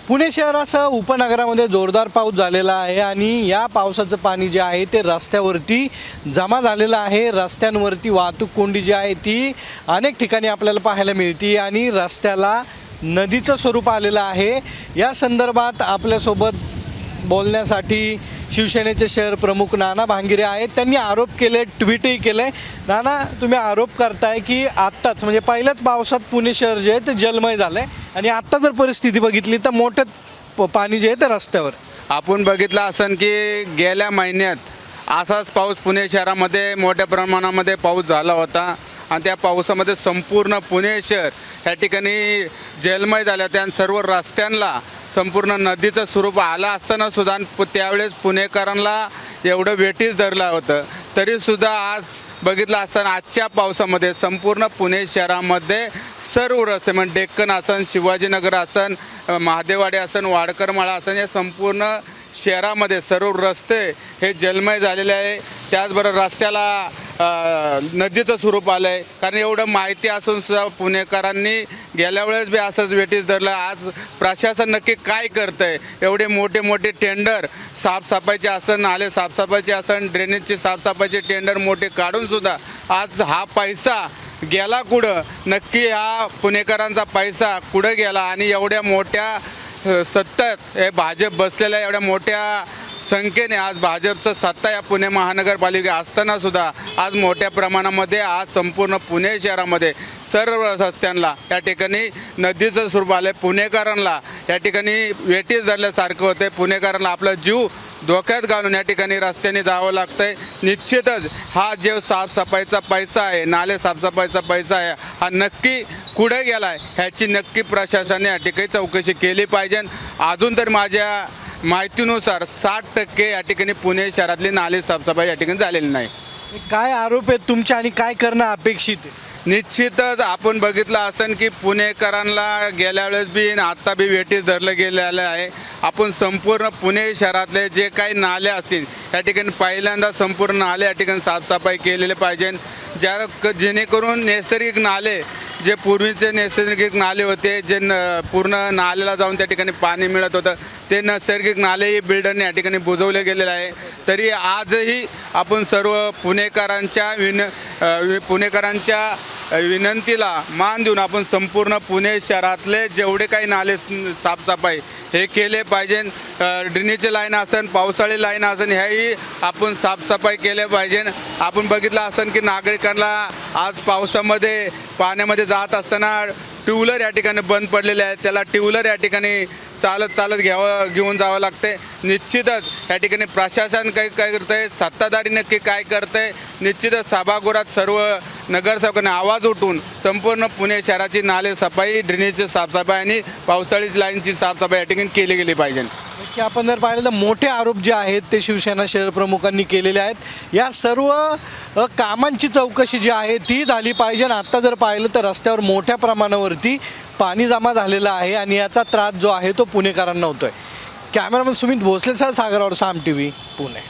पुणे शहरासह उपनगरामध्ये जोरदार पाऊस झालेला आहे आणि या पावसाचं पाणी जे आहे ते रस्त्यावरती जमा झालेलं आहे। रस्त्यांवरती वाहतूक कोंडी जी आहे ती अनेक ठिकाणी आपल्याला पाहायला मिळते आणि रस्त्याला नदीचं स्वरूप आलेलं आहे। या संदर्भात आपल्यासोबत बोलण्यासाठी शिवसेनेचे शहर प्रमुख नाना भांगिरे आहेत। त्यांनी आरोप केले, ट्विटही केले। नाना, तुम्ही आरोप करताय की आत्ताच म्हणजे पहिल्याच पावसात पुणे शहर जे आहे ते जलमय झालंय आणि आत्ता जर परिस्थिती बघितली तर मोठं पाणी जे आहे ते रस्त्यावर। आपण बघितलं असन की गेल्या महिन्यात असाच पाऊस पुणे शहरामध्ये मोठ्या प्रमाणामध्ये पाऊस झाला होता आणि त्या पावसामध्ये संपूर्ण पुणे शहर या ठिकाणी जलमय झालं होतं आणि सर्व रस्त्यांना संपूर्ण नदीचं स्वरूप आलं असताना सुद्धा त्यावेळेस पुणेकरांना एवढं वेठीस धरलं होतं। तरीसुद्धा आज बघितलं असताना आजच्या पावसामध्ये संपूर्ण पुणे शहरामध्ये सर्व रस्ते म्हणजे डेक्कन असन, शिवाजीनगर असन, महादेवाडी असन, वाडकरमाळा असन, या संपूर्ण शहरामध्ये सर्व रस्ते हे जलमय झालेले आहे। त्याचबरोबर रस्त्याला नदीचं स्वरूप आलं आहे, कारण एवढं माहिती असून सुद्धा पुणेकरांनी गेल्या वेळेस बी असंच वेठीस धरलं। आज प्रशासन नक्की काय करतं आहे? एवढे मोठे मोठे टेंडर साफसफाईचे असन, नाले साफसफाईचे असन, ड्रेनेजचे साफसफाईचे टेंडर मोठे काढूनसुद्धा आज हा पैसा गेला कुठं? नक्की हा पुणेकरांचा पैसा कुठं गेला? आणि एवढ्या मोठ्या सत्तेत हे भाजप बसलेल्या एवढ्या मोठ्या संख्येने आज भाजपचं सत्ता या पुणे महानगरपालिका असताना सुद्धा आज मोठ्या प्रमाणामध्ये आज संपूर्ण पुणे शहरामध्ये सर्व रस्त्यांना या ठिकाणी नदीचं स्वरूप आलं आहे। पुणेकरांना या ठिकाणी वेठीस धरल्यासारखं होतं आहे। पुणेकरांना आपला जीव धोक्यात घालून या ठिकाणी रस्त्याने जावं लागतं आहे। निश्चितच हा जो साफसफाईचा पैसा आहे, नाले साफसफाईचा पैसा आहे, हा नक्की कुठे गेला आहे ह्याची नक्की प्रशासनाने या ठिकाणी चौकशी केली पाहिजे। अजून तर माझ्या माहितीनुसार 60% या ठिकाणी पुणे शहरातली नाले साफसफाई या ठिकाणी झालेली नाही। काय आरोप आहेत तुमचे आणि काय करणं अपेक्षित आहे? निश्चितच आपण बघितलं असेल की पुणेकरांना गेल्या वेळेस बी आत्ता बी वेठीस धरलं गेलेलं आहे। आपण संपूर्ण पुणे शहरातले जे काही नाले असतील या ठिकाणी पहिल्यांदा संपूर्ण नाले या ठिकाणी साफसफाई केलेले पाहिजे, जेणेकरून नैसर्गिक नाले जे पूर्वीचे नैसर्गिक नाले होते, जे पूर्ण नाल्याला जाऊन त्या ठिकाणी पाणी मिळत होतं, ते नैसर्गिक नालेही बिल्डरने या ठिकाणी बुजवले गेलेले आहे। तरी आजही आपण सर्व पुणेकरांच्या विनंतीला मान देऊन आपण संपूर्ण पुणे शहरातले जेवढे काही नाले साफसफाई हे केले पाहिजे। ड्रेनेजचे लाईन असन, पावसाळी लाईन असन, ह्याही आपण साफसफाई केले पाहिजे। आपण बघितलं असन की नागरिकांना आज पावसामध्ये पाण्यामध्ये जात असताना टू व्हीलर या ठिकाणी बंद पडलेले आहेत, त्याला टू व्हीलर या ठिकाणी चालत घेऊन जावं लागते। निश्चितच या ठिकाणी प्रशासन काय करतं आहे, सत्ताधारी नक्की काय करतं आहे? निश्चितच सभागृहात सर्व नगरसेवकांनी आवाज उठून संपूर्ण पुणे शहराची नाले सफाई, ड्रेनेजची साफसफाई आणि पावसाळी लाईनची साफसफाई या ठिकाणी केली गेली पाहिजे। की आपण जर पाहिलं तर मोठे आरोप जे आहेत ते शिवसेना शहर प्रमुखांनी केलेले आहेत। या सर्व कामांची चौकशी जी आहे ती झाली पाहिजे। आता जर पाहिलं तर रस्त्यावर मोठ्या प्रमाणावरती पाणी जमा झालेलं आहे आणि याचा त्रास जो आहे तो पुणेकरांना होतोय। कॅमेरामन सुमित भोसलेसह सागर और साम TV पुणे।